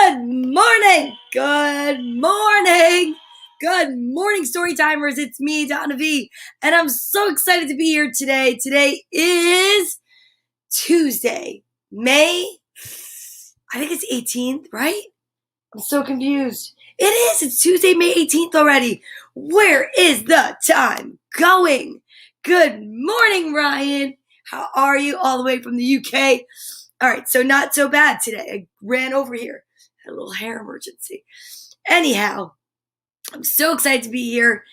Good morning. Good morning. Good morning, Storytimers. It's me, Donna Vee, and I'm so excited to be here today. Today is Tuesday, May, I think it's 18th, right? I'm so confused. It is. It's Tuesday, May 18th already. Where is the time going? Good morning, Ryan. How are you all the way from the UK? All right, so not so bad today. I ran over here. Had a little hair emergency. Anyhow, I'm so excited to be here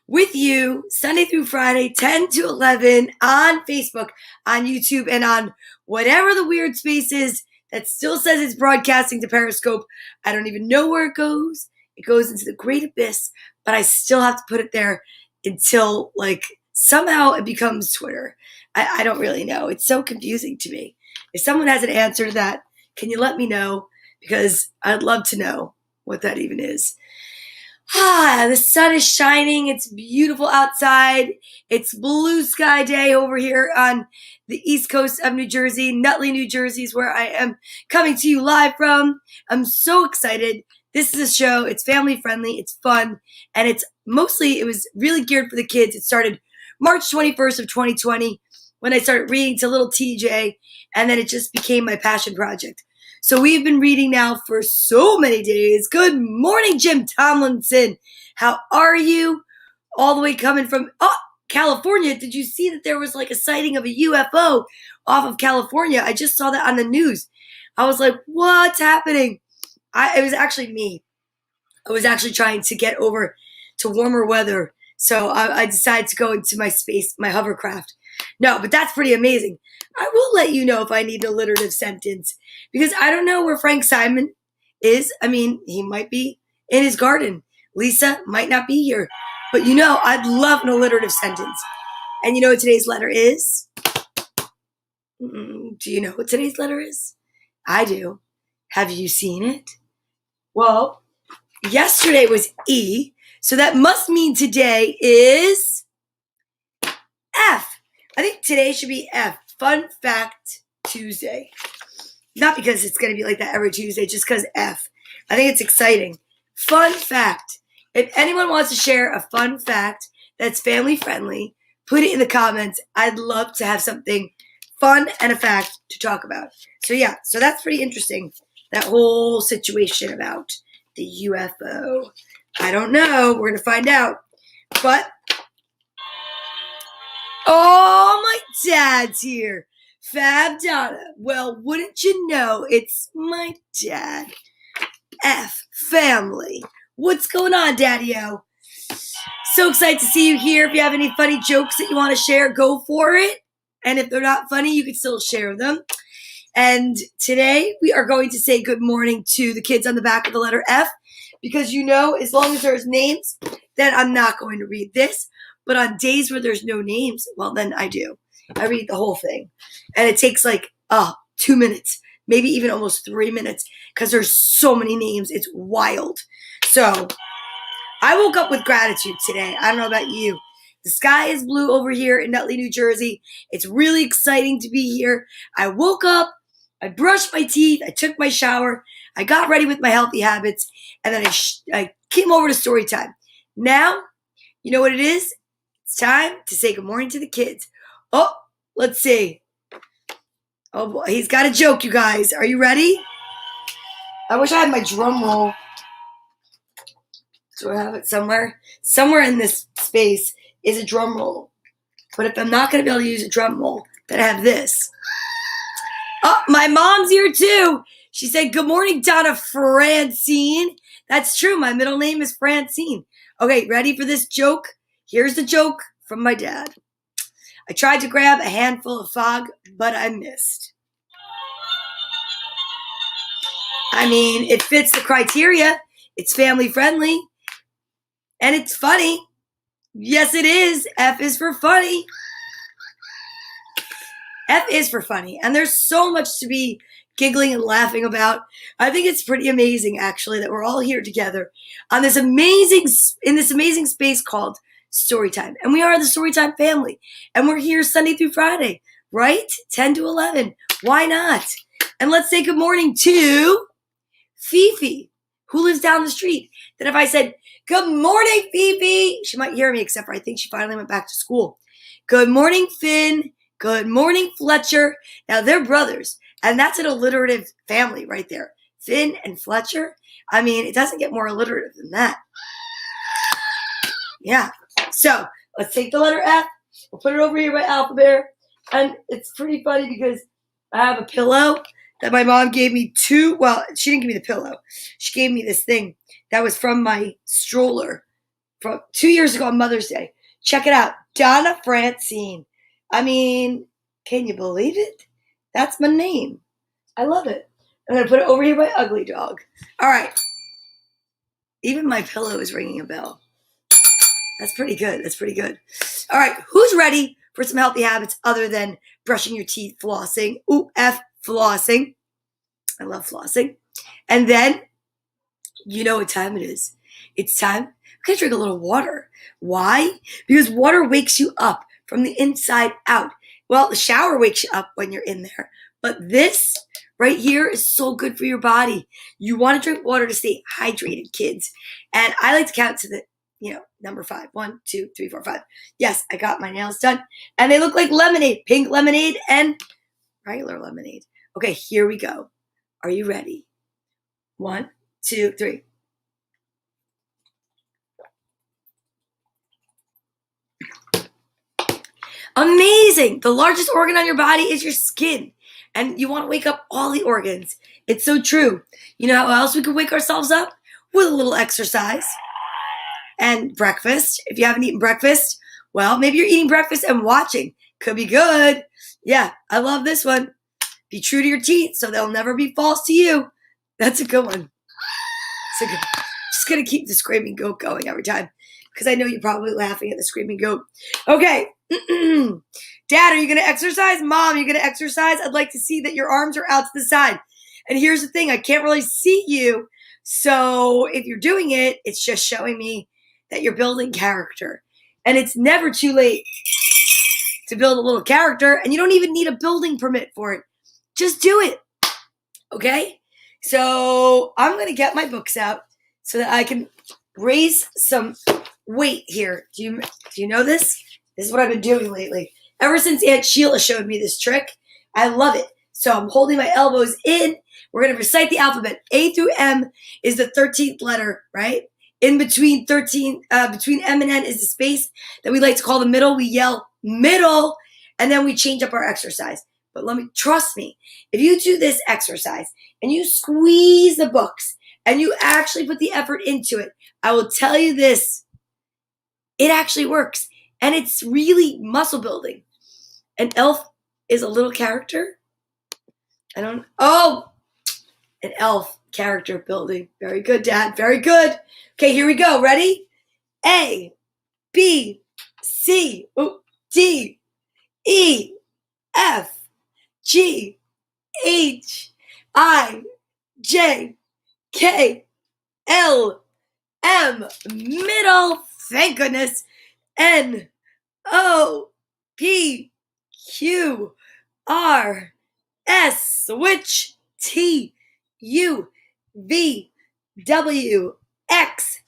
with you Sunday through Friday, 10 to 11 on Facebook, on YouTube, and on whatever the weird space is that still says it's broadcasting to Periscope. I don't even know where it goes. It goes into the great abyss, but I still have to put it there until, somehow it becomes Twitter. I don't really know. It's so confusing to me. If someone has an answer to that, can you let me know? Because I'd love to know what that even is. The sun is shining. It's beautiful outside. It's blue sky day over here on the east coast of New Jersey. Nutley, New Jersey is where I am coming to you live from. I'm so excited. This is a show. It's family friendly. It's fun. And it was really geared for the kids. It started March 21st of 2020 when I started reading to little TJ. And then it just became my passion project. So we've been reading now for so many days. Good morning, Jim Tomlinson. How are you? All the way coming from California. Did you see that there was a sighting of a UFO off of California? I just saw that on the news. I was like, what's happening? It was actually me. I was actually trying to get over to warmer weather. So I decided to go into my hovercraft. No, but that's pretty amazing. I will let you know if I need an alliterative sentence because I don't know where Frank Simon is. I mean, he might be in his garden. Lisa might not be here. But I'd love an alliterative sentence. And you know what today's letter is? Do you know what today's letter is? I do. Have you seen it? Well, yesterday was E, so that must mean today is F. I think today should be F. Fun Fact Tuesday. Not because it's going to be like that every Tuesday, just because F. I think it's exciting. Fun fact. If anyone wants to share a fun fact that's family friendly, put it in the comments. I'd love to have something fun and a fact to talk about. So that's pretty interesting. That whole situation about the UFO. I don't know. We're going to find out. But oh, my dad's here. Fab Donna. Well, wouldn't you know, it's my dad. F family. What's going on, Daddy-O? So excited to see you here. If you have any funny jokes that you want to share, go for it. And if they're not funny, you can still share them. And today we are going to say good morning to the kids on the back of the letter F. Because as long as there's names, then I'm not going to read this. But on days where there's no names, well, then I do. I read the whole thing. And it takes 2 minutes, maybe even almost 3 minutes, because there's so many names. It's wild. So I woke up with gratitude today. I don't know about you. The sky is blue over here in Nutley, New Jersey. It's really exciting to be here. I woke up. I brushed my teeth. I took my shower. I got ready with my healthy habits. And then I came over to story time. Now, you know what it is? It's time to say good morning to the kids. Oh, let's see. Oh, boy. He's got a joke, you guys. Are you ready? I wish I had my drum roll. Do I have it somewhere? Somewhere in this space is a drum roll. But if I'm not going to be able to use a drum roll, then I have this. Oh, my mom's here too. She said, good morning, Donna Francine. That's true. My middle name is Francine. Okay, ready for this joke? Here's the joke from my dad. I tried to grab a handful of fog, but I missed. I mean, it fits the criteria. It's family friendly. And it's funny. Yes, it is. F is for funny. F is for funny. And there's so much to be giggling and laughing about. I think it's pretty amazing, actually, that we're all here together on this amazing space called Storytime. And we are the Storytime family. And we're here Sunday through Friday, right? 10 to 11. Why not? And let's say good morning to Fifi, who lives down the street. Then if I said, good morning, Fifi, she might hear me, except for I think she finally went back to school. Good morning, Finn. Good morning, Fletcher. Now, they're brothers, and that's an alliterative family right there. Finn and Fletcher. I mean, it doesn't get more alliterative than that. Yeah. So let's take the letter F. We'll put it over here by Alphabet. And it's pretty funny because I have a pillow that my mom gave me well, she didn't give me the pillow. She gave me this thing that was from my stroller from 2 years ago on Mother's Day. Check it out. Donna Francine. I mean, can you believe it? That's my name. I love it. I'm going to put it over here by Ugly Dog. All right. Even my pillow is ringing a bell. That's pretty good. That's pretty good. All right. Who's ready for some healthy habits other than brushing your teeth, flossing? Ooh, F, flossing. I love flossing. And then, you know what time it is. It's time. I'm going to drink a little water. Why? Because water wakes you up from the inside out. Well, the shower wakes you up when you're in there. But this right here is so good for your body. You want to drink water to stay hydrated, kids. And I like to count to the, number 5. 1, 2, 3, 4, 5. Yes, I got my nails done. And they look like lemonade. Pink lemonade and regular lemonade. Okay, here we go. Are you ready? 1, 2, 3. Amazing. The largest organ on your body is your skin. And you want to wake up all the organs. It's so true. You know how else we could wake ourselves up? With a little exercise. And breakfast. If you haven't eaten breakfast, well, maybe you're eating breakfast and watching. Could be good. Yeah, I love this one. Be true to your teeth so they'll never be false to you. That's a good one. Just going to keep the screaming goat going every time because I know you're probably laughing at the screaming goat. Okay. Dad, are you going to exercise? Mom, are you going to exercise? I'd like to see that your arms are out to the side. And here's the thing. I can't really see you. So if you're doing it, it's just showing me that you're building character. And it's never too late to build a little character. And you don't even need a building permit for it. Just do it. Okay? So I'm going to get my books out so that I can raise some weight here. Do you know this? This is what I've been doing lately. Ever since Aunt Sheila showed me this trick, I love it. So I'm holding my elbows in. We're going to recite the alphabet. A through M is the 13th letter, right? In between between M and N is the space that we like to call the middle. We yell middle, and then we change up our exercise. But trust me, if you do this exercise and you squeeze the books and you actually put the effort into it, I will tell you this, it actually works. And it's really muscle building. An elf is a little character. An elf character building. Very good, Dad. Very good. Okay, here we go. Ready? A, B, C, D, E, F, G, H, I, J, K, L, M, middle, thank goodness, N, O, P, Q, R, S, switch, T, U, V, W, X,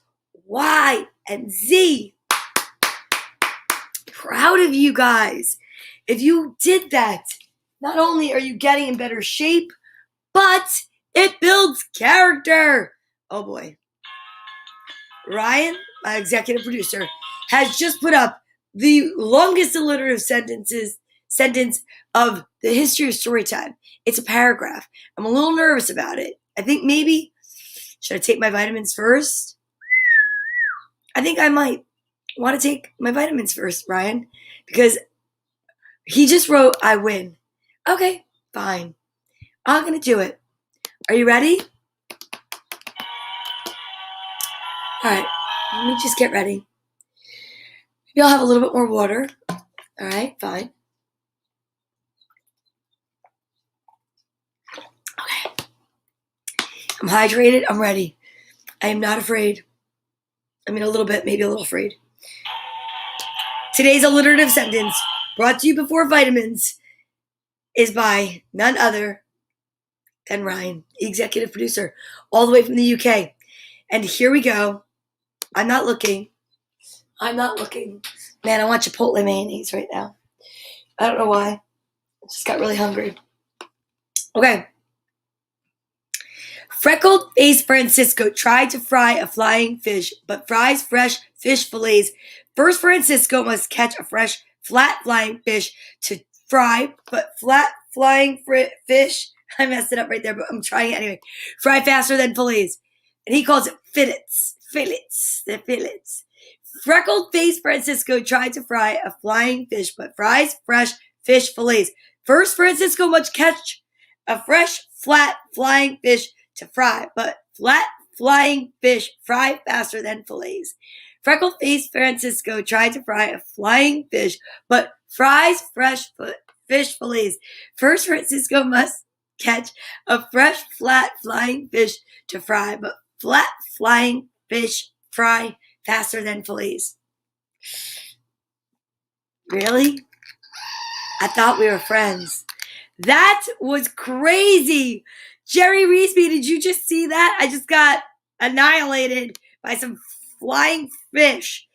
Y, and Z. Proud of you guys. If you did that, not only are you getting in better shape, but it builds character. Oh boy. Ryan, my executive producer, has just put up the longest alliterative sentence of the history of Storytime. It's a paragraph. I'm a little nervous about it. I think maybe, should I take my vitamins first? I think I might want to take my vitamins first, Ryan, because he just wrote, I win. Okay, fine. I'm going to do it. Are you ready? All right, let me just get ready. Maybe I'll have a little bit more water. All right, fine. Okay. I'm hydrated. I'm ready. I am not afraid. I mean, a little bit, maybe a little afraid. Today's alliterative sentence, brought to you before vitamins, is by none other then Ryan, executive producer, all the way from the UK. And here we go. I'm not looking. Man, I want Chipotle mayonnaise right now. I don't know why. I just got really hungry. Okay. Freckled-faced Francisco tried to fry a flying fish, but fries fresh fish fillets. First, Francisco must catch a fresh, flat flying fish to fry, but flat flying fish, I messed it up right there, but I'm trying it anyway, fry faster than fillets. And he calls it fillets. The fillets. Freckled-faced Francisco tried to fry a flying fish, but fries fresh fish fillets. First, Francisco must catch a fresh, flat flying fish to fry, but flat flying fish fry faster than fillets. Freckle-faced Francisco tried to fry a flying fish, but fries fresh fish fillets. First, Francisco must catch a fresh, flat flying fish to fry, but flat flying fish fry faster than fillets. Really? I thought we were friends. That was crazy. Jerry Reesby, did you just see that? I just got annihilated by some flying fish.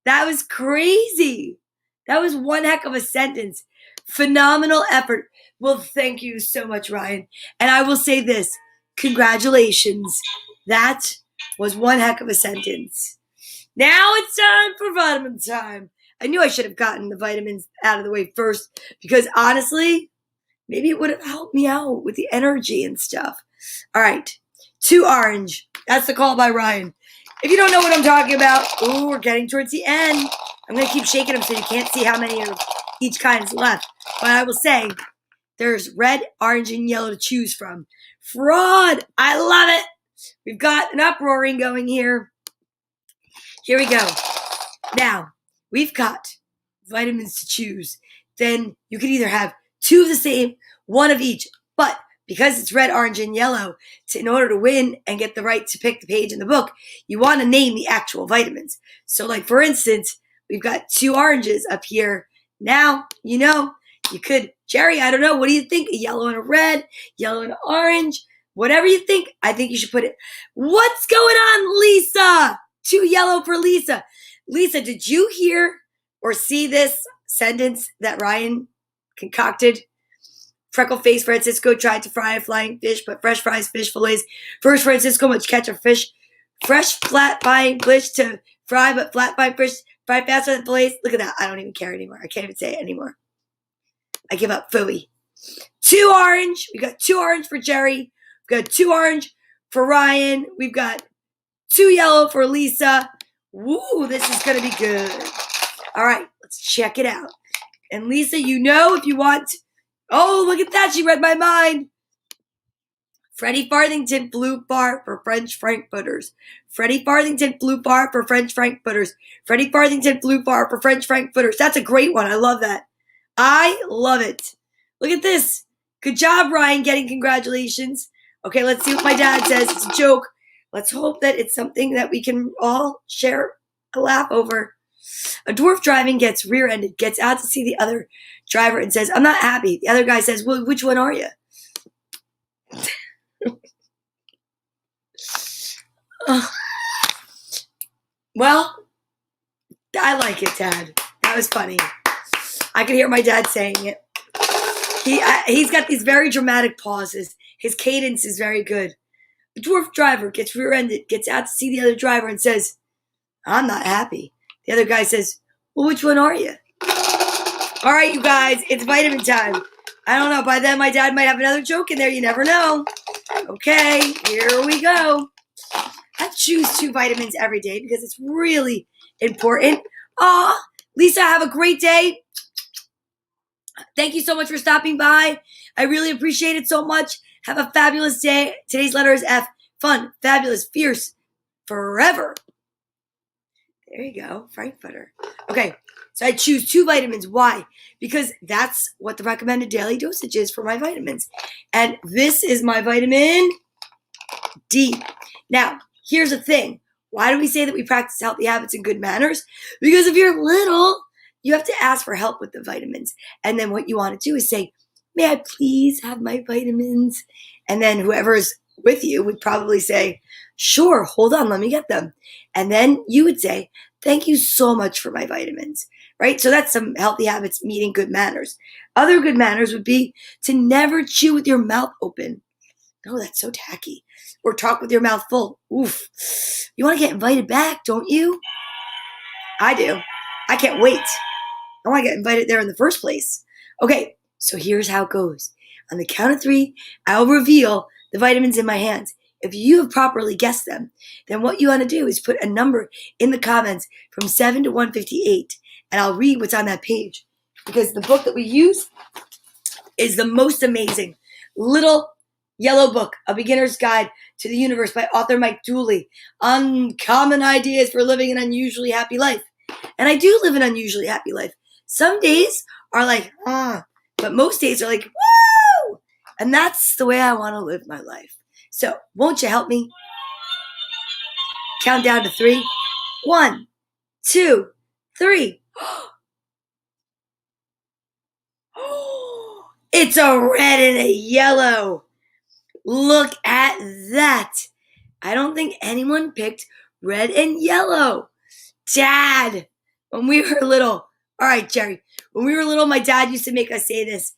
That was crazy. That was one heck of a sentence. Phenomenal effort. Well, thank you so much, Ryan. And I will say this. Congratulations. That was one heck of a sentence. Now it's time for vitamin time. I knew I should have gotten the vitamins out of the way first because honestly, maybe it would have helped me out with the energy and stuff. All right. 2 orange. That's the call by Ryan. If you don't know what I'm talking about, we're getting towards the end. I'm going to keep shaking them so you can't see how many of each kind is left. But I will say there's red, orange, and yellow to choose from. Fraud. I love it. We've got an uproaring going here. Here we go. Now, we've got vitamins to choose. Then you could either have 2 of the same, 1 of each. But because it's red, orange, and yellow, in order to win and get the right to pick the page in the book, you want to name the actual vitamins. So like, for instance, we've got 2 oranges up here. Now, you could, Jerry, I don't know. What do you think? A yellow and a red, yellow and an orange, whatever you think. I think you should put it. What's going on, Lisa? 2 yellow for Lisa. Lisa, did you hear or see this sentence that Ryan concocted? Freckle-faced Francisco tried to fry a flying fish, but fresh fries fish fillets. First, Francisco must catch a fresh flat flying fish to fry, but flat flying fish fry faster than fillets. Look at that. I don't even care anymore. I can't even say it anymore. I give up. Phooey. 2 orange. We got 2 orange for Jerry. We got 2 orange for Ryan. We've got 2 yellow for Lisa. Woo, this is going to be good. All right, let's check it out. And Lisa, if you want. Oh, look at that. She read my mind. Freddie Farthington flew far for French frankfurters. Freddie Farthington flew far for French frankfurters. Freddie Farthington flew far for French frankfurters. That's a great one. I love that. I love it. Look at this. Good job, Ryan, getting congratulations. Okay, let's see what my dad says. It's a joke. Let's hope that it's something that we can all share a laugh over. A dwarf driving gets rear-ended, gets out to see the other driver and says, "I'm not happy." The other guy says, "Well, which one are you?" Well, I like it, Dad. That was funny. I could hear my dad saying it. He's got these very dramatic pauses. His cadence is very good. A dwarf driver gets rear-ended, gets out to see the other driver and says, "I'm not happy." The other guy says, "Well, which one are you?" All right, you guys, it's vitamin time. I don't know. By then, my dad might have another joke in there. You never know. Okay, here we go. I choose 2 vitamins every day because it's really important. Aw, Lisa, have a great day. Thank you so much for stopping by. I really appreciate it so much. Have a fabulous day. Today's letter is F. Fun, fabulous, fierce, forever. There you go, Frankfurter. Okay, so I choose 2 vitamins. Why? Because that's what the recommended daily dosage is for my vitamins. And this is my vitamin D. Now, here's the thing. Why do we say that we practice healthy habits and good manners? Because if you're little, you have to ask for help with the vitamins. And then what you want to do is say, "May I please have my vitamins?" And then whoever is with you would probably say, sure, hold on, let me get them. And then you would say, thank you so much for my vitamins, right? So that's some healthy habits, meeting good manners. Other good manners would be to never chew with your mouth open. Oh, that's so tacky. Or talk with your mouth full. Oof. You want to get invited back, don't you? I do. I can't wait. I want to get invited there in the first place. Okay, so here's how it goes. On the count of 3, I'll reveal the vitamins in my hands. If you have properly guessed them, then what you want to do is put a number in the comments from 7 to 158, and I'll read what's on that page. Because the book that we use is the most amazing little yellow book, A Beginner's Guide to the Universe by author Mike Dooley. Uncommon ideas for living an unusually happy life. And I do live an unusually happy life. Some days are like, but most days are like, woo! And that's the way I want to live my life. So, won't you help me? Count down to 3. 1, 2, 3. It's a red and a yellow. Look at that. I don't think anyone picked red and yellow. Dad, when we were little, all right, Jerry, when we were little, my dad used to make us say this,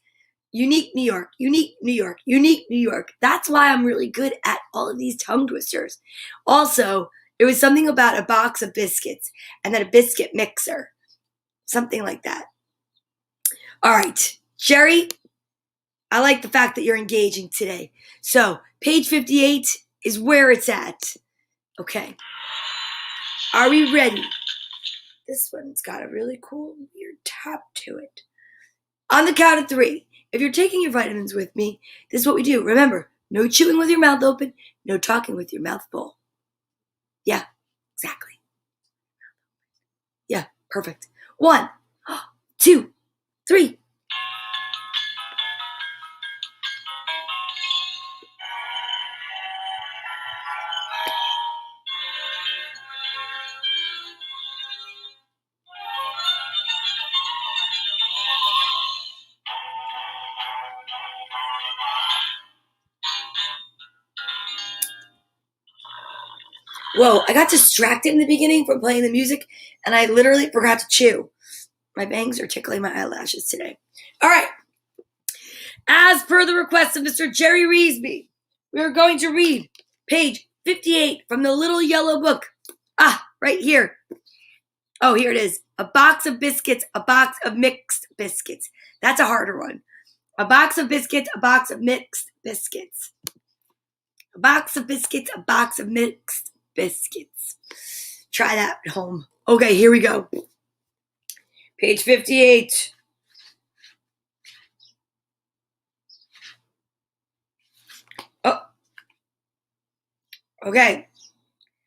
unique New York, unique New York, unique New York. That's why I'm really good at all of these tongue twisters. Also, it was something about a box of biscuits and then a biscuit mixer, something like that. All right, Jerry, I like the fact that you're engaging today. So, page 58 is where it's at. Okay. Are we ready? This one's got a really cool, weird top to it. On the count of 3, if you're taking your vitamins with me, this is what we do. Remember, no chewing with your mouth open, no talking with your mouth full. Yeah, exactly. Yeah, perfect. 1, 2, 3. Whoa, I got distracted in the beginning from playing the music, and I literally forgot to chew. My bangs are tickling my eyelashes today. All right. As per the request of Mr. Jerry Reesby, we are going to read page 58 from the little yellow book. Right here. Oh, here it is. A box of biscuits, a box of mixed biscuits. That's a harder one. A box of biscuits, a box of mixed biscuits. A box of biscuits, a box of mixed biscuits. Try that at home. Okay, here we go. Page 58. Oh. Okay.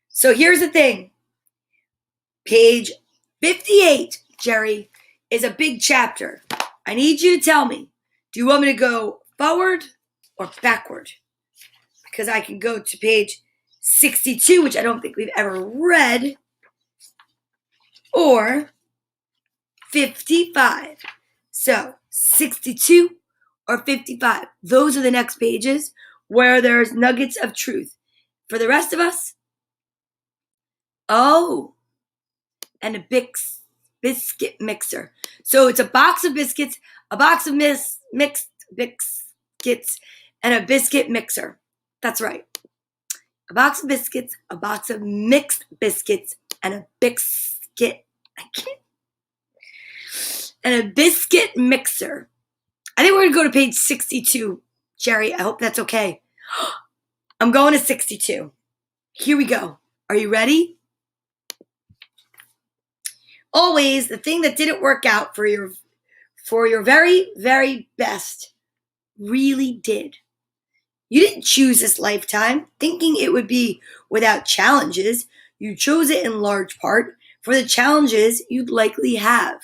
So here's the thing. Page 58, Jerry, is a big chapter. I need you to tell me, do you want me to go forward or backward? Because I can go to page 62, which I don't think we've ever read, or 55. So 62 or 55. Those are the next pages where there's nuggets of truth. For the rest of us, and a biscuit mixer. So it's a box of biscuits, a box of mixed biscuits, and a biscuit mixer. That's right. A box of biscuits, a box of mixed biscuits, and a biscuit. And a biscuit mixer. I think we're going to go to page 62, Jerry. I hope that's okay. I'm going to 62. Here we go. Are you ready? Always, the thing that didn't work out for your very, very best really did. You didn't choose this lifetime thinking it would be without challenges. You chose it in large part for the challenges you'd likely have.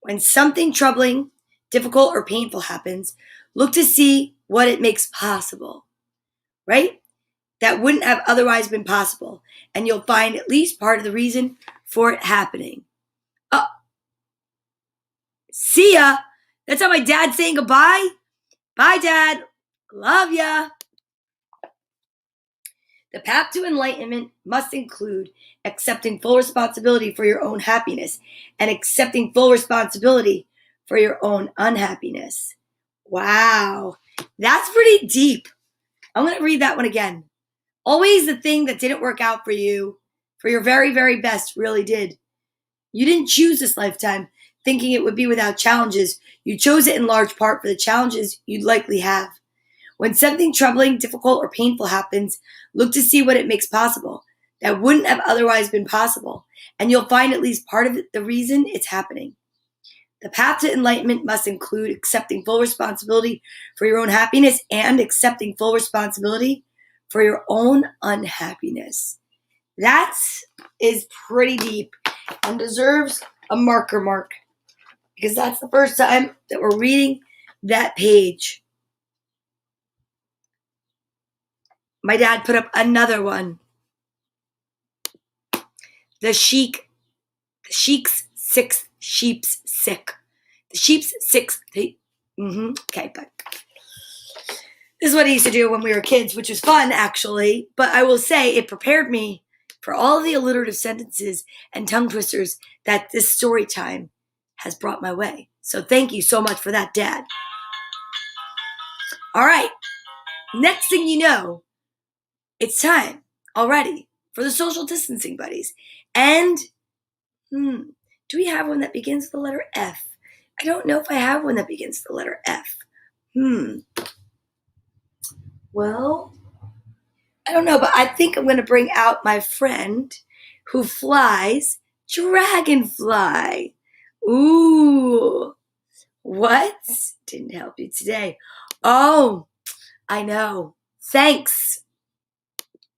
When something troubling, difficult, or painful happens, look to see what it makes possible, right? That wouldn't have otherwise been possible, and you'll find at least part of the reason for it happening. See ya. That's how my dad's saying goodbye. Bye, Dad. Love ya. The path to enlightenment must include accepting full responsibility for your own happiness and accepting full responsibility for your own unhappiness. Wow, that's pretty deep. I'm going to read that one again. Always the thing that didn't work out for you, for your very, very best, really did. You didn't choose this lifetime thinking it would be without challenges. You chose it in large part for the challenges you'd likely have. When something troubling, difficult, or painful happens, look to see what it makes possible that wouldn't have otherwise been possible, and you'll find at least part of the reason it's happening. The path to enlightenment must include accepting full responsibility for your own happiness and accepting full responsibility for your own unhappiness. That is pretty deep and deserves a marker mark because that's the first time that we're reading that page. My dad put up another one. The sheik's sixth sheep's sick. The sheep's sixth. Okay, but this is what he used to do when we were kids, which was fun, actually. But I will say it prepared me for all the alliterative sentences and tongue twisters that this story time has brought my way. So thank you so much for that, Dad. All right. Next thing you know, it's time already for the social distancing buddies. And do we have one that begins with the letter F? I don't know if I have one that begins with the letter F. Well, I don't know, but I think I'm going to bring out my friend who flies dragonfly. Ooh, what? Didn't help you today. Oh, I know. Thanks,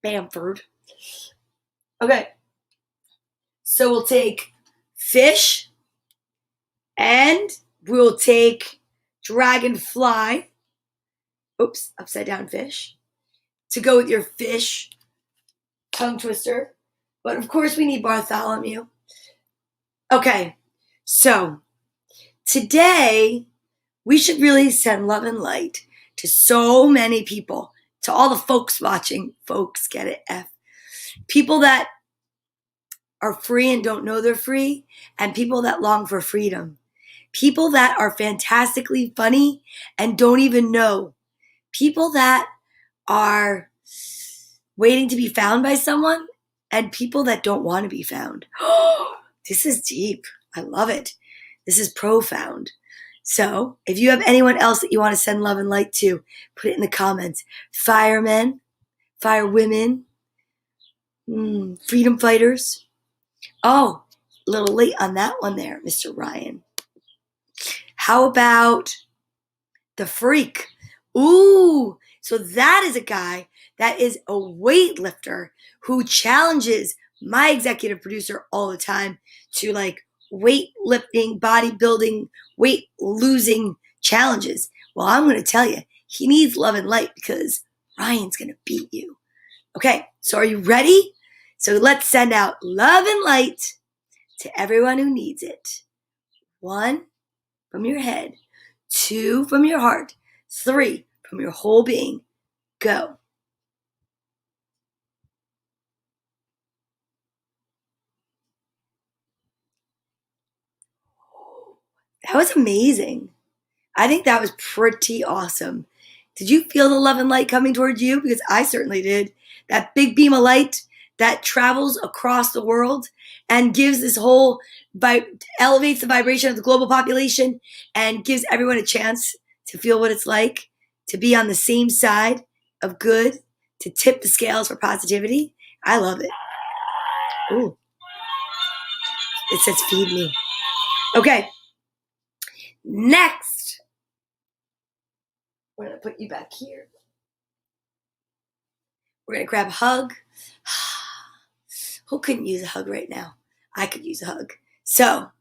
Bamford. Okay, so we'll take fish and we'll take dragonfly. Oops, upside down fish. To go with your fish tongue twister. But of course we need Bartholomew. Okay, so today we should really send love and light to so many people, to all the folks watching. Folks, get it? F. People that are free and don't know they're free, and people that long for freedom. People that are fantastically funny and don't even know. People that are waiting to be found by someone, and people that don't want to be found. This is deep. I love it. This is profound. So if you have anyone else that you want to send love and light to, put it in the comments. Firemen, firewomen, freedom fighters. Oh, a little late on that one there, Mr. Ryan. How about the freak? Ooh, so that is a guy that is a weightlifter who challenges my executive producer all the time to like weightlifting, bodybuilding, weight losing challenges. Well, I'm going to tell you, he needs love and light because Ryan's going to beat you. Okay, so are you ready? So let's send out love and light to everyone who needs it. 1, from your head. 2, from your heart. 3, from your whole being. Go. That was amazing. I think that was pretty awesome. Did you feel the love and light coming towards you? Because I certainly did. That big beam of light that travels across the world and gives this whole, elevates the vibration of the global population and gives everyone a chance to feel what it's like to be on the same side of good, to tip the scales for positivity. I love it. Ooh. It says feed me. Okay. Next, we're going to put you back here. We're going to grab a hug. Who couldn't use a hug right now? I could use a hug. So,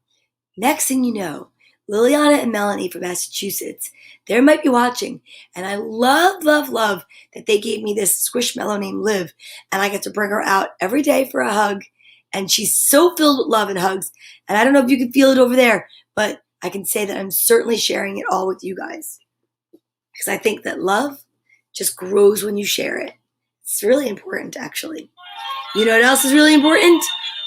next thing you know, Liliana and Melanie from Massachusetts, they might be watching. And I love, love, love that they gave me this squishmallow named Liv. And I get to bring her out every day for a hug. And she's so filled with love and hugs. And I don't know if you can feel it over there, but I can say that I'm certainly sharing it all with you guys. Because I think that love just grows when you share it. It's really important, actually. You know what else is really important?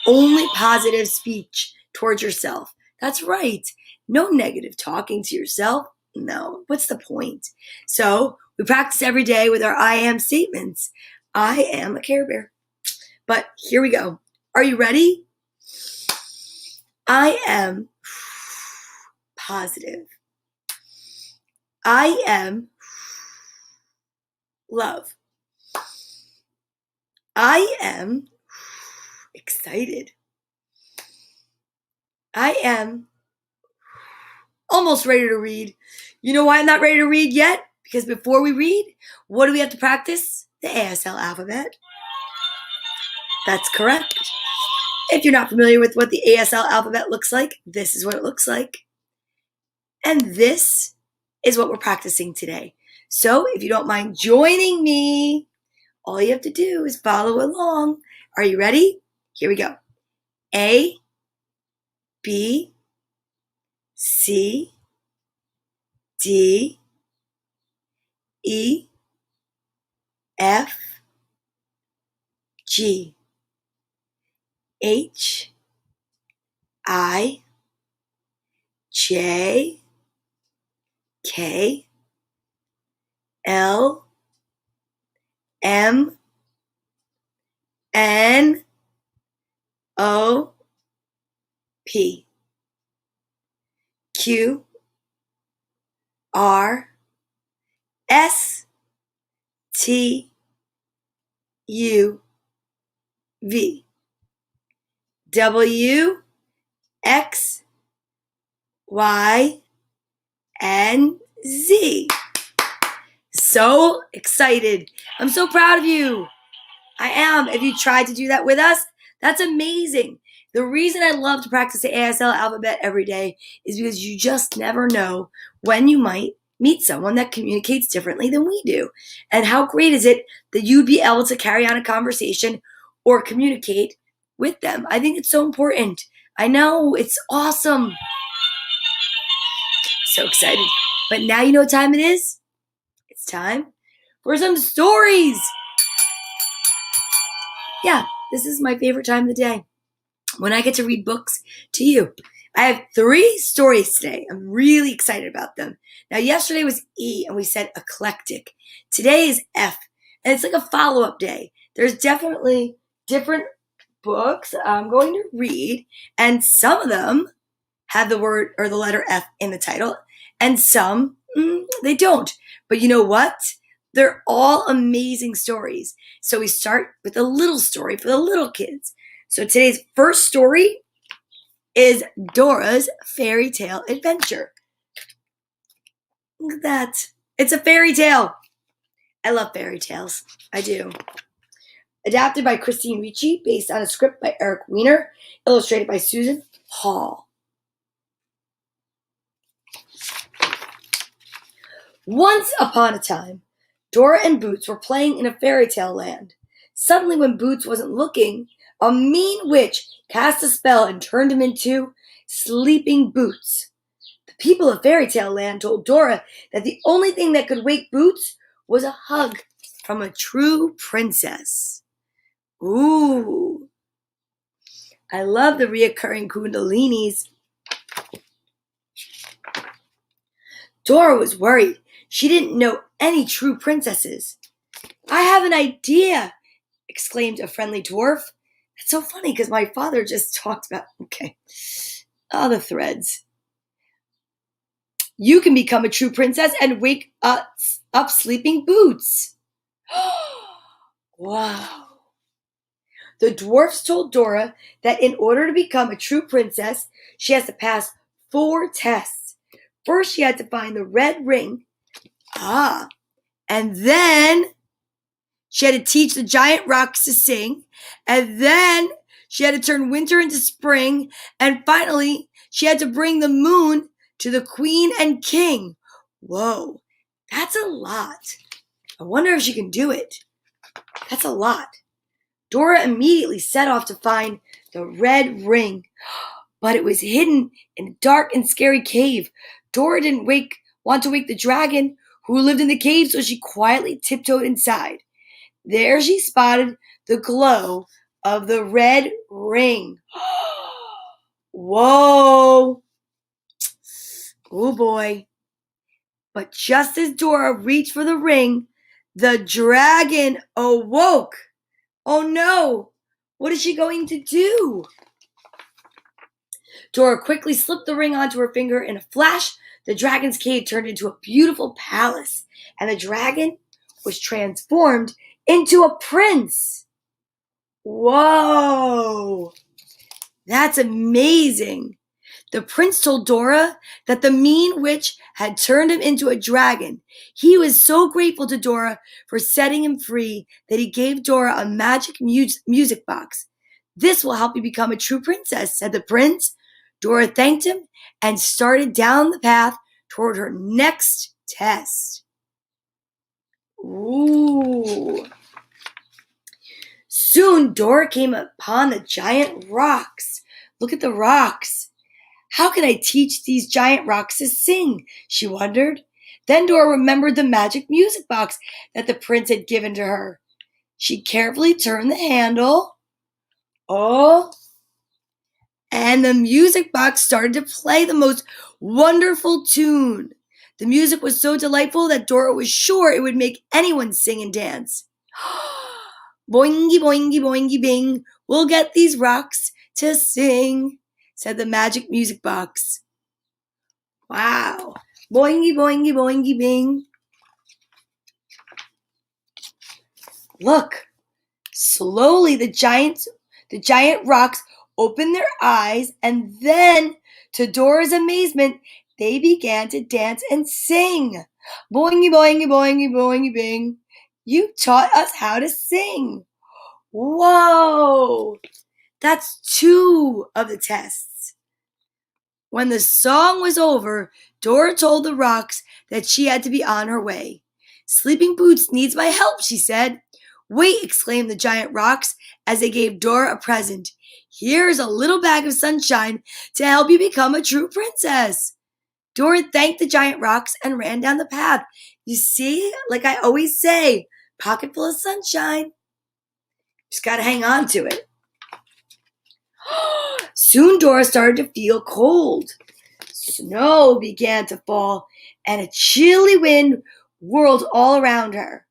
Only positive speech towards yourself. That's right. No negative talking to yourself. No. What's the point? So we practice every day with our I am statements. I am a Care Bear. But here we go. Are you ready? I am positive. I am love. I am excited. I am almost ready to read. You know why I'm not ready to read yet? Because before we read, what do we have to practice? The Asl Alphabet. That's correct. If you're not familiar with what the Asl Alphabet looks like, this is what it looks like. And this is what we're practicing today. So if you don't mind joining me, all you have to do is follow along. Are you ready? Here we go. A, B, C, D, E, F, G, H, I, J, K, L, M, N, O, P, Q, R, S, T, U, V, W, X, Y, and Z. So excited. I'm so proud of you. I am. If you tried to do that with us, that's amazing. The reason I love to practice the Asl Alphabet every day is because you just never know when you might meet someone that communicates differently than we do. And how great is it that you'd be able to carry on a conversation or communicate with them? I think it's so important. I know, it's awesome. So excited. But now you know what time it is? It's time for some stories. Yeah, this is my favorite time of the day, when I get to read books to you. I have 3 stories today. I'm really excited about them. Now, yesterday was E, and we said eclectic. Today is F, and it's like a follow-up day. There's definitely different books I'm going to read, and some of them have the word or the letter F in the title, and some, they don't. But you know what? They're all amazing stories. So we start with a little story for the little kids. So today's first story is Dora's Fairy Tale Adventure. Look at that. It's a fairy tale. I love fairy tales. I do. Adapted by Christine Ricci, based on a script by Eric Weiner, illustrated by Susan Hall. Once upon a time, Dora and Boots were playing in a fairy tale land. Suddenly, when Boots wasn't looking, a mean witch cast a spell and turned him into Sleeping Boots. The people of Fairy Tale Land told Dora that the only thing that could wake Boots was a hug from a true princess. Ooh. I love the reoccurring kundalinis. Dora was worried. She didn't know any true princesses. I have an idea, exclaimed a friendly dwarf. That's so funny because my father just talked about, the threads. You can become a true princess and wake up Sleeping Boots. Wow. The dwarfs told Dora that in order to become a true princess, she has to pass 4 tests. First, she had to find the red ring. And then she had to teach the giant rocks to sing. And then she had to turn winter into spring. And finally, she had to bring the moon to the queen and king. Whoa, that's a lot. I wonder if she can do it. That's a lot. Dora immediately set off to find the red ring. But it was hidden in a dark and scary cave. Dora didn't want to wake the dragon, who lived in the cave, so she quietly tiptoed inside. There she spotted the glow of the red ring. Whoa! Oh boy. But just as Dora reached for the ring, the dragon awoke. Oh no! What is she going to do? Dora quickly slipped the ring onto her finger. In a flash, the dragon's cave turned into a beautiful palace, and the dragon was transformed into a prince. Whoa! That's amazing. The prince told Dora that the mean witch had turned him into a dragon. He was so grateful to Dora for setting him free that he gave Dora a magic music box. This will help you become a true princess, said the prince. Dora thanked him and started down the path toward her next test. Ooh. Soon Dora came upon the giant rocks. Look at the rocks. How can I teach these giant rocks to sing? She wondered. Then Dora remembered the magic music box that the prince had given to her. She carefully turned the handle. Oh, and the music box started to play the most wonderful tune. The music was so delightful that Dora was sure it would make anyone sing and dance. Boingy, boingy, boingy, bing, we'll get these rocks to sing, said the magic music box. Wow. Boingy, boingy, boingy, bing. Look. Slowly the giant rocks opened their eyes, and then, to Dora's amazement, they began to dance and sing. Boingy, boingy, boingy, boingy, bing. You taught us how to sing. Whoa! That's 2 of the tests. When the song was over, Dora told the rocks that she had to be on her way. Sleeping Boots needs my help, she said. Wait, exclaimed the giant rocks as they gave Dora a present. Here's a little bag of sunshine to help you become a true princess. Dora thanked the giant rocks and ran down the path. You see, like I always say, pocket full of sunshine. Just gotta hang on to it. Soon Dora started to feel cold. Snow began to fall, and a chilly wind whirled all around her.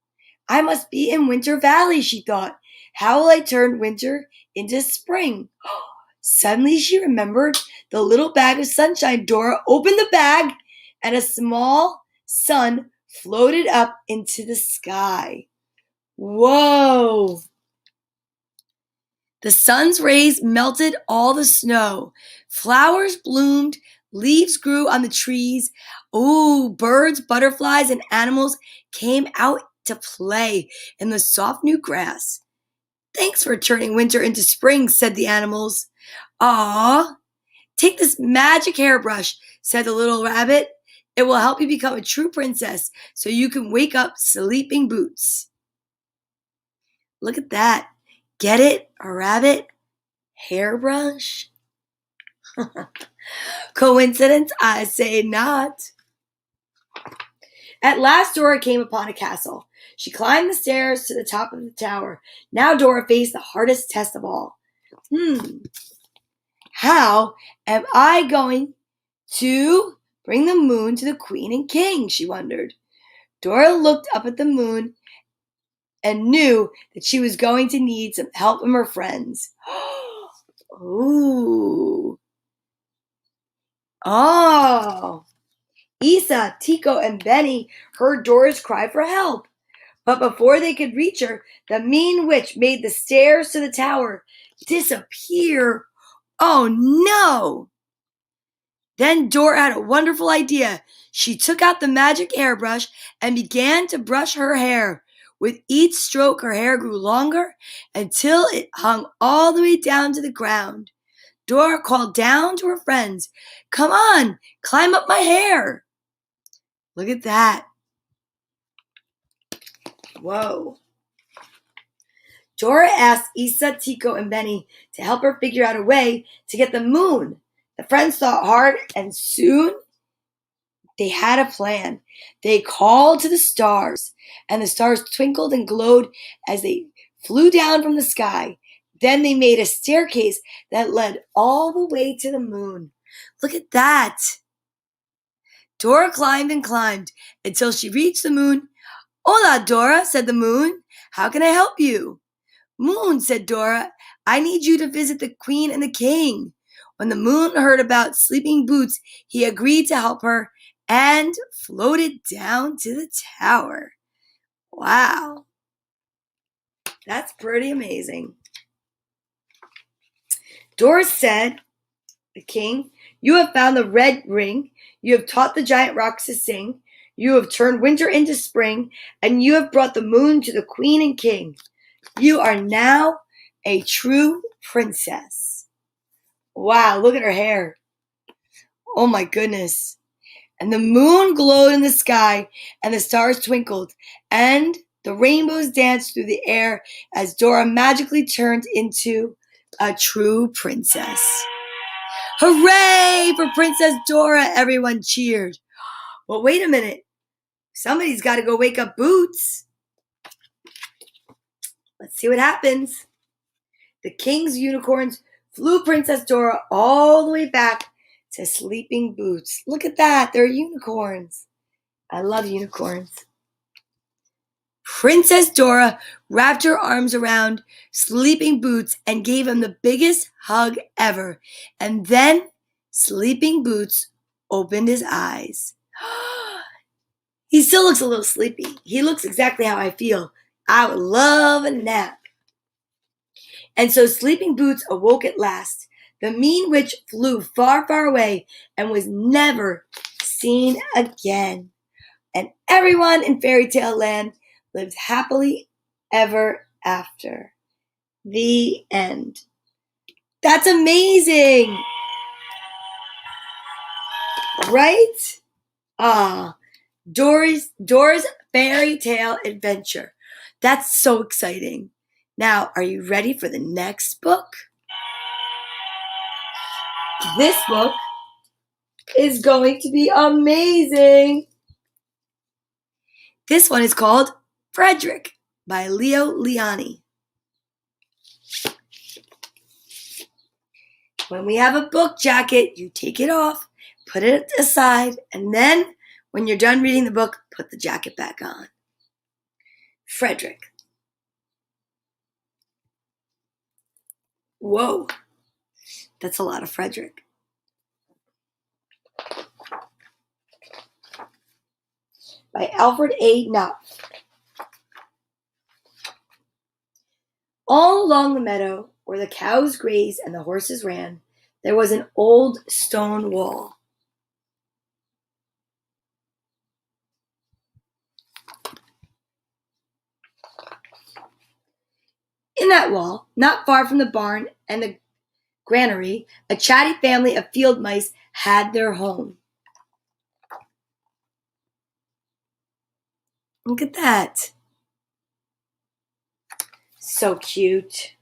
I must be in Winter Valley, she thought. How will I turn winter into spring? Suddenly she remembered the little bag of sunshine. Dora opened the bag, and a small sun floated up into the sky. Whoa! The sun's rays melted all the snow. Flowers bloomed, leaves grew on the trees. Ooh, birds, butterflies, and animals came out to play in the soft new grass. Thanks for turning winter into spring, said the animals. Aw, take this magic hairbrush, said the little rabbit. It will help you become a true princess so you can wake up Sleeping Boots. Look at that. Get it? A rabbit? Hairbrush? Coincidence? I say not. At last Dora came upon a castle. She climbed the stairs to the top of the tower. Now Dora faced the hardest test of all. How am I going to bring the moon to the queen and king? She wondered. Dora looked up at the moon and knew that she was going to need some help from her friends. Ooh. Oh. Isa, Tico, and Benny heard Dora's cry for help. But before they could reach her, the mean witch made the stairs to the tower disappear. Oh no! Then Dora had a wonderful idea. She took out the magic hairbrush and began to brush her hair. With each stroke, her hair grew longer until it hung all the way down to the ground. Dora called down to her friends, "Come on, climb up my hair." Look at that. Whoa. Dora asked Isa, Tico, and Benny to help her figure out a way to get the moon. The friends thought hard, and soon they had a plan. They called to the stars, and the stars twinkled and glowed as they flew down from the sky. Then they made a staircase that led all the way to the moon. Look at that. Dora climbed and climbed until she reached the moon. "Hola, Dora," said the moon. "How can I help you?" "Moon," said Dora, "I need you to visit the queen and the king." When the moon heard about Sleeping Boots, he agreed to help her and floated down to the tower. Wow, that's pretty amazing. Dora said, the king, "You have found the red ring. You have taught the giant rocks to sing. You have turned winter into spring, and you have brought the moon to the queen and king. You are now a true princess." Wow, look at her hair. Oh my goodness. And the moon glowed in the sky, and the stars twinkled, and the rainbows danced through the air as Dora magically turned into a true princess. Hooray for Princess Dora! Everyone cheered. Well, wait a minute. Somebody's got to go wake up Boots. Let's see what happens. The king's unicorns flew Princess Dora all the way back to Sleeping Boots. Look at that. They're unicorns. I love unicorns. Princess Dora wrapped her arms around Sleeping Boots and gave him the biggest hug ever. And then Sleeping Boots opened his eyes. He still looks a little sleepy. He looks exactly how I feel. I would love a nap. And so Sleeping Boots awoke at last. The mean witch flew far, far away and was never seen again. And everyone in Fairy Tale Land lived happily ever after. The end. That's amazing, right? Dora's Fairy Tale Adventure. That's so exciting. Now, are you ready for the next book? This book is going to be amazing. This one is called Frederick by Leo Liani. When we have a book jacket, you take it off, put it aside, and then when you're done reading the book, put the jacket back on. Frederick. Whoa, that's a lot of Frederick. By Alfred A. Knopf. All along the meadow, where the cows grazed and the horses ran, there was an old stone wall. In that wall, not far from the barn and the granary, a chatty family of field mice had their home. Look at that. So cute.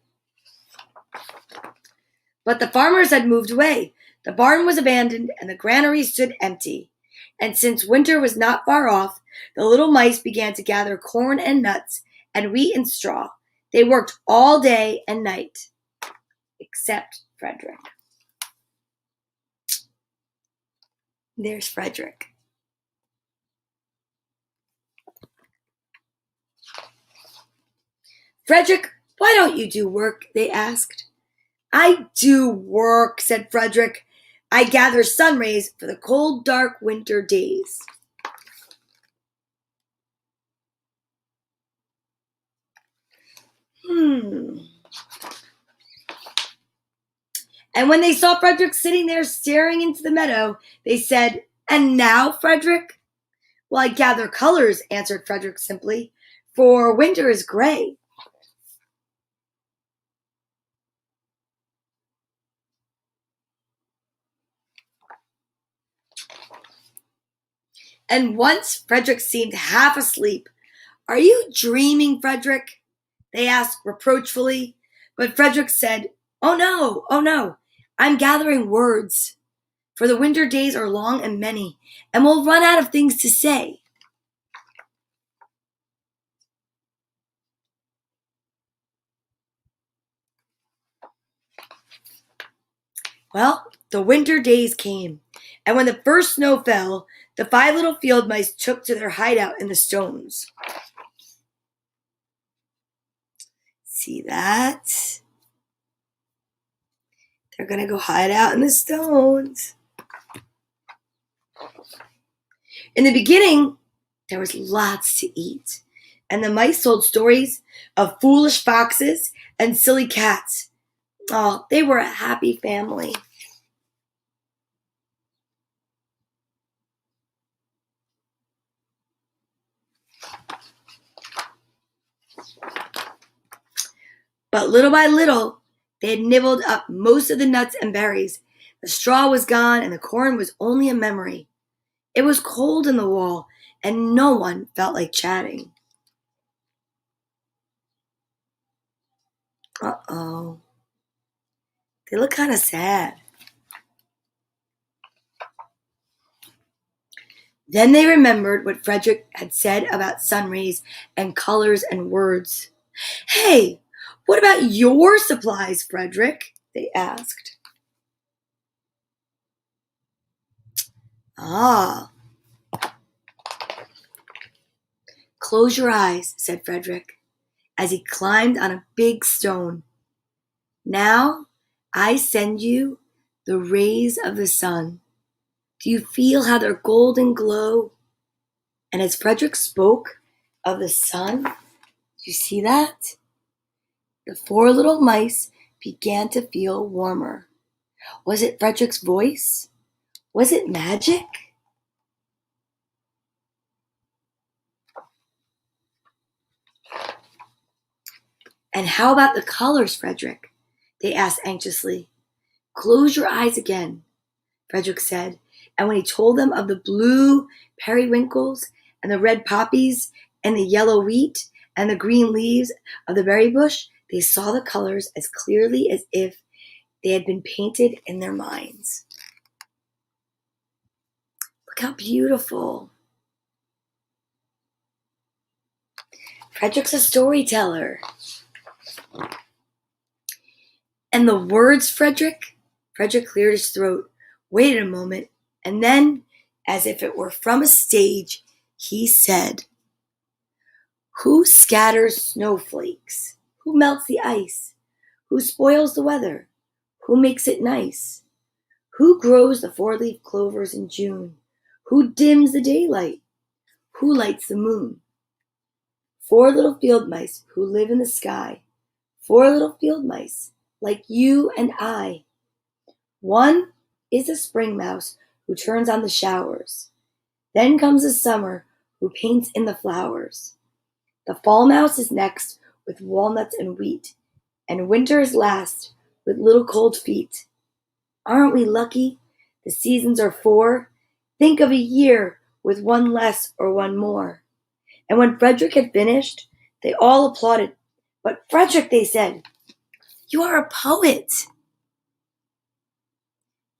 But the farmers had moved away. The barn was abandoned and the granary stood empty. And since winter was not far off, the little mice began to gather corn and nuts and wheat and straw. They worked all day and night, except Frederick. There's Frederick. "Frederick, why don't you do work?" they asked. "I do work," said Frederick. "I gather sun rays for the cold, dark winter days." And when they saw Frederick sitting there staring into the meadow, they said, "And now, Frederick?" "Well, I gather colors," answered Frederick simply, "for winter is gray." And once Frederick seemed half asleep. "Are you dreaming, Frederick?" they asked reproachfully. But Frederick said, oh no, I'm gathering words for the winter days are long and many, and we'll run out of things to say. Well, the winter days came, and when the first snow fell, the 5 little field mice took to their hideout in the stones. See that? They're going to go hide out in the stones. In the beginning, there was lots to eat, and the mice told stories of foolish foxes and silly cats. Oh, they were a happy family. But little by little, they had nibbled up most of the nuts and berries. The straw was gone, and the corn was only a memory. It was cold in the wall, and no one felt like chatting. Uh-oh. They look kind of sad. Then they remembered what Frederick had said about sun rays and colors and words. "Hey, what about your supplies, Frederick?" they asked. "Ah, close your eyes," said Frederick, as he climbed on a big stone. "Now I send you the rays of the sun. Do you feel how their golden glow?" And as Frederick spoke of the sun, do you see that? The 4 little mice began to feel warmer. Was it Frederick's voice? Was it magic? "And how about the colors, Frederick?" they asked anxiously. "Close your eyes again," Frederick said, and when he told them of the blue periwinkles and the red poppies and the yellow wheat and the green leaves of the berry bush, they saw the colors as clearly as if they had been painted in their minds. Look how beautiful. Frederick's a storyteller. "And the words, Frederick?" Frederick cleared his throat, waited a moment, and then, as if it were from a stage, he said, "Who scatters snowflakes? Who melts the ice? Who spoils the weather? Who makes it nice? Who grows the 4-leaf clovers in June? Who dims the daylight? Who lights the moon? 4 little field mice who live in the sky. 4 little field mice, like you and I. One is the spring mouse who turns on the showers. Then comes the summer who paints in the flowers. The fall mouse is next with walnuts and wheat, and winter is last with little cold feet. Aren't we lucky? The seasons are 4. Think of a year with one less or one more." And when Frederick had finished, they all applauded. "But Frederick," they said, "you are a poet.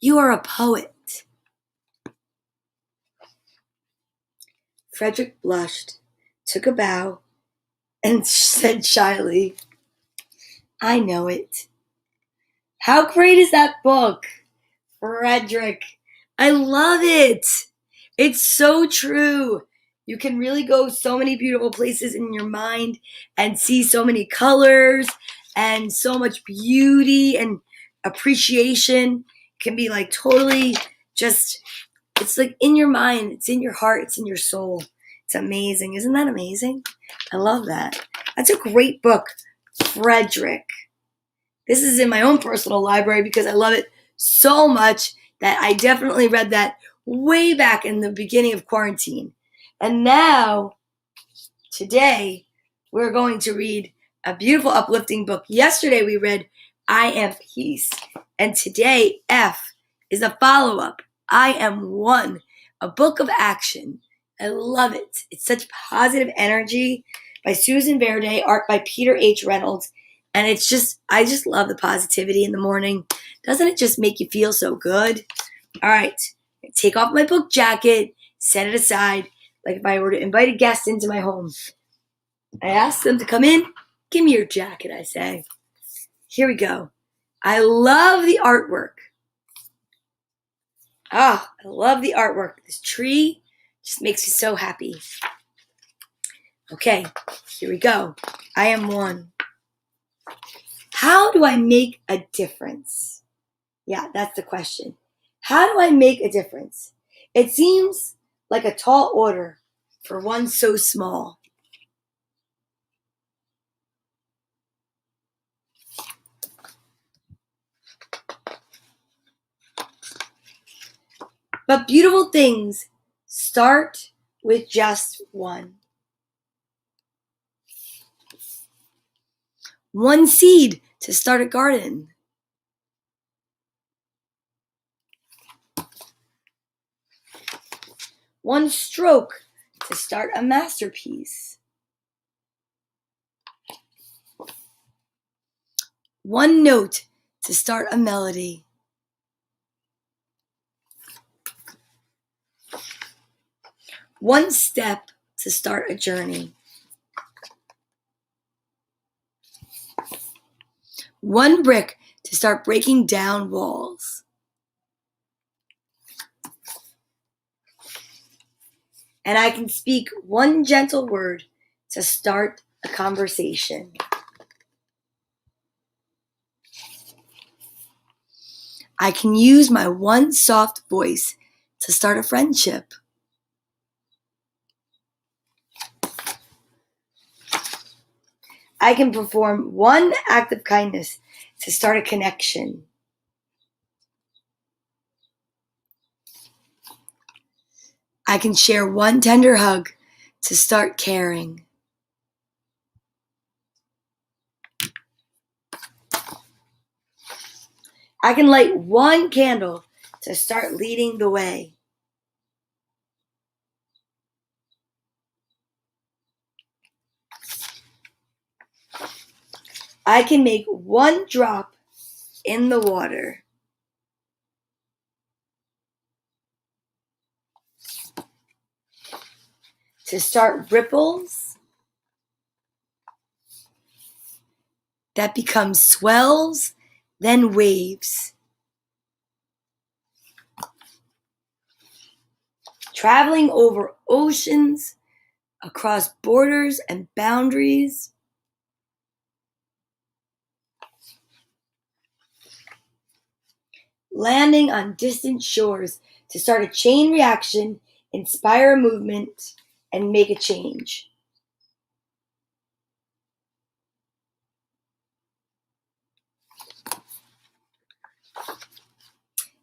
You are a poet." Frederick blushed, took a bow, and said shyly, "I know it." How great is that book, Frederick? I love it. It's so true. You can really go so many beautiful places in your mind and see so many colors and so much beauty and appreciation. It can be like totally just, it's like in your mind, it's in your heart, it's in your soul. It's amazing. Isn't that amazing? I love that. That's a great book, Frederick. This is in my own personal library because I love it so much that I definitely read that way back in the beginning of quarantine. And now, today, we're going to read a beautiful, uplifting book. Yesterday, we read I Am Peace. And today, F is a follow-up, I Am One, a book of action. I love it. It's such positive energy by Susan Verde, art by Peter H. Reynolds. And it's just, I just love the positivity in the morning. Doesn't it just make you feel so good? All right, take off my book jacket, set it aside, like if I were to invite a guest into my home. I ask them to come in. Give me your jacket, I say. Here we go. I love the artwork. I love the artwork. This tree just makes me so happy. Okay, here we go. I am one. How do I make a difference? Yeah, that's the question. How do I make a difference? It seems like a tall order for one so small. But beautiful things start with just one. One seed to start a garden. One stroke to start a masterpiece. One note to start a melody. One step to start a journey. One brick to start breaking down walls. And I can speak one gentle word to start a conversation. I can use my one soft voice to start a friendship. I can perform one act of kindness to start a connection. I can share one tender hug to start caring. I can light one candle to start leading the way. I can make one drop in the water. To start ripples that become swells, then waves. Traveling over oceans, across borders and boundaries. Landing on distant shores to start a chain reaction, inspire a movement, and make a change.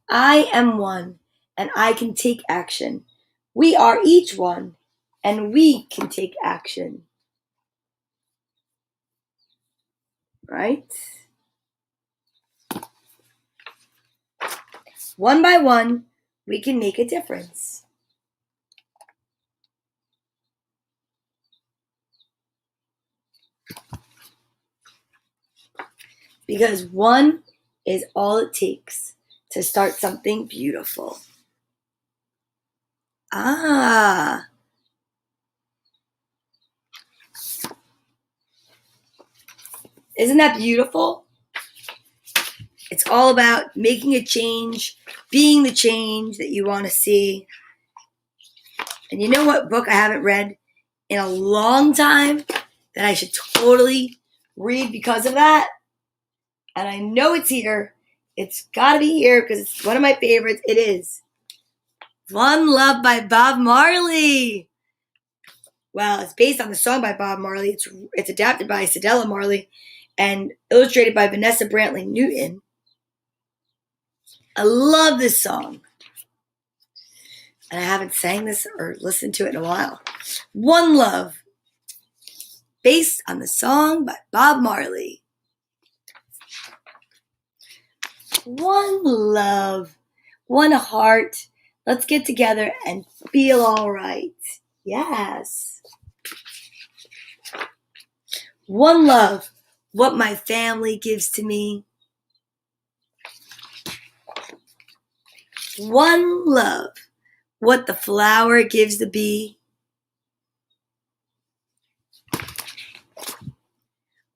I am one, and I can take action. We are each one, and we can take action. Right? One by one, we can make a difference. Because one is all it takes to start something beautiful. Isn't that beautiful? It's all about making a change, being the change that you want to see. And you know what book I haven't read in a long time that I should totally read because of that? And I know it's here. It's got to be here because it's one of my favorites. It is One Love by Bob Marley. Well, it's based on the song by Bob Marley. It's adapted by Cedella Marley and illustrated by Vanessa Brantley Newton. I love this song. And I haven't sang this or listened to it in a while. One Love, based on the song by Bob Marley. One love, one heart. Let's get together and feel all right. Yes. One love, what my family gives to me. One love, what the flower gives the bee.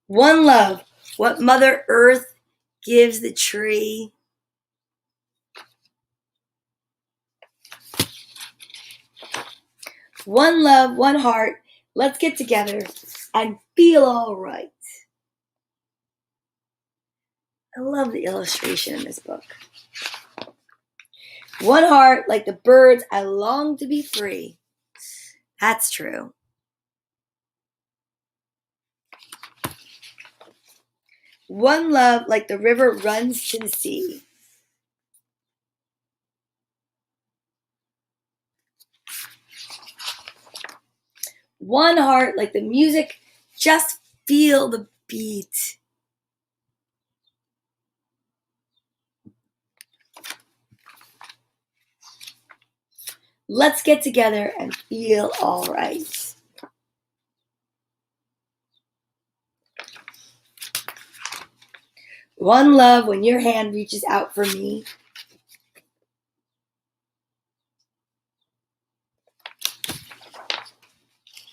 One love, what Mother Earth gives the tree. One love, one heart, let's get together and feel all right. I love the illustration in this book. One heart, like the birds, I long to be free. That's true. One love, like the river runs to the sea. One heart, like the music, just feel the beat. Let's get together and feel all right. One love, when your hand reaches out for me.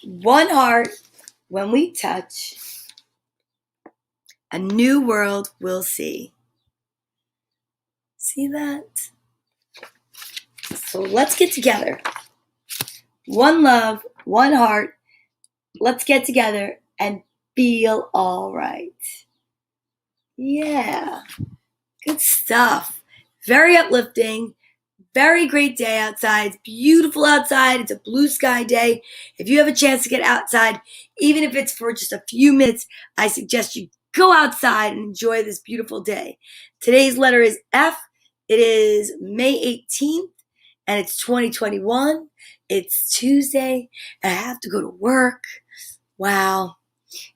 One heart, when we touch, a new world we'll see. See that? So let's get together. One love, one heart. Let's get together and feel all right. Yeah, good stuff. Very uplifting. Very great day outside. It's beautiful outside. It's a blue sky day. If you have a chance to get outside, even if it's for just a few minutes, I suggest you go outside and enjoy this beautiful day. Today's letter is F. It is May 18th, and it's 2021. It's Tuesday, and I have to go to work. Wow.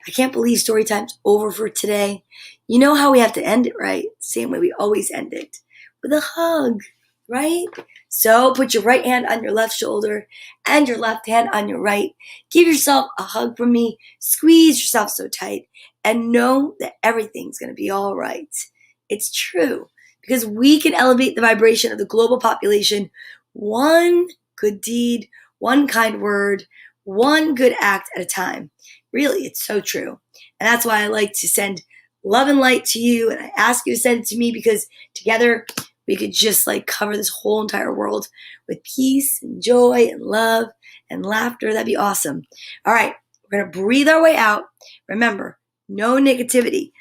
I can't believe story time's over for today. You know how we have to end it, right? Same way we always end it. With a hug, right? So put your right hand on your left shoulder and your left hand on your right. Give yourself a hug from me. Squeeze yourself so tight and know that everything's going to be all right. It's true because we can elevate the vibration of the global population one good deed, one kind word, one good act at a time. Really, it's so true. And that's why I like to send love and light to you. And I ask you to send it to me because together we could just like cover this whole entire world with peace and joy and love and laughter. That'd be awesome. All right, we're going to breathe our way out. Remember, no negativity.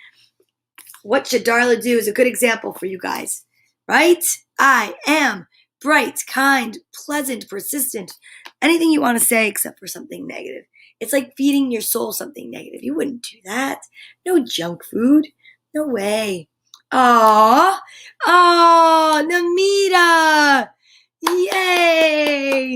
What should Darla do is a good example for you guys, right? I am bright, kind, pleasant, persistent. Anything you want to say except for something negative. It's like feeding your soul something negative. You wouldn't do that. No junk food. No way. Aww. Oh, Namita. Yay.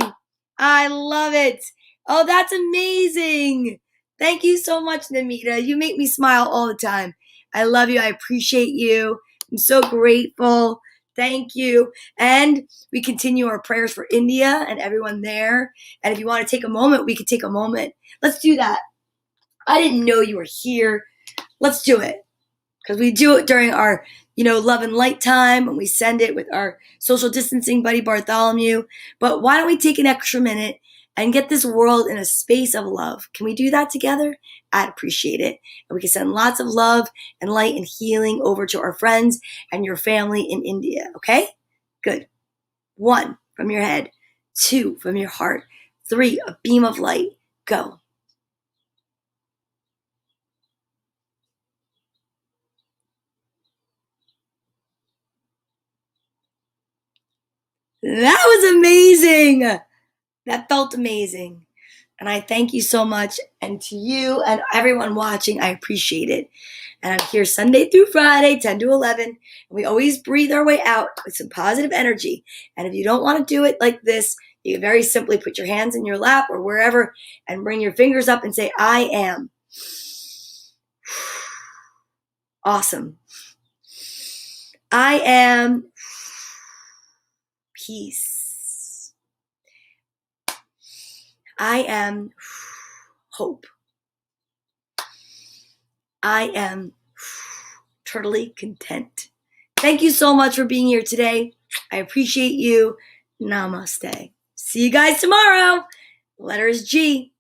I love it. Oh, that's amazing. Thank you so much, Namita. You make me smile all the time. I love you. I appreciate you. I'm so grateful. Thank you. And we continue our prayers for India and everyone there. And if you want to take a moment, we could take a moment. Let's do that. I didn't know you were here. Let's do it. Because we do it during our, love and light time, and we send it with our social distancing buddy Bartholomew. But why don't we take an extra minute and get this world in a space of love? Can we do that together? I'd appreciate it. And we can send lots of love and light and healing over to our friends and your family in India. Okay? Good. 1, from your head. 2, from your heart. 3, a beam of light. Go. That was amazing. That felt amazing. And I thank you so much. And to you and everyone watching, I appreciate it. And I'm here Sunday through Friday, 10 to 11. And we always breathe our way out with some positive energy. And if you don't want to do it like this, you can very simply put your hands in your lap or wherever and bring your fingers up and say, I am. Awesome. I am peace. I am hope. I am totally content. Thank you so much for being here today. I appreciate you. Namaste. See you guys tomorrow. Letters G.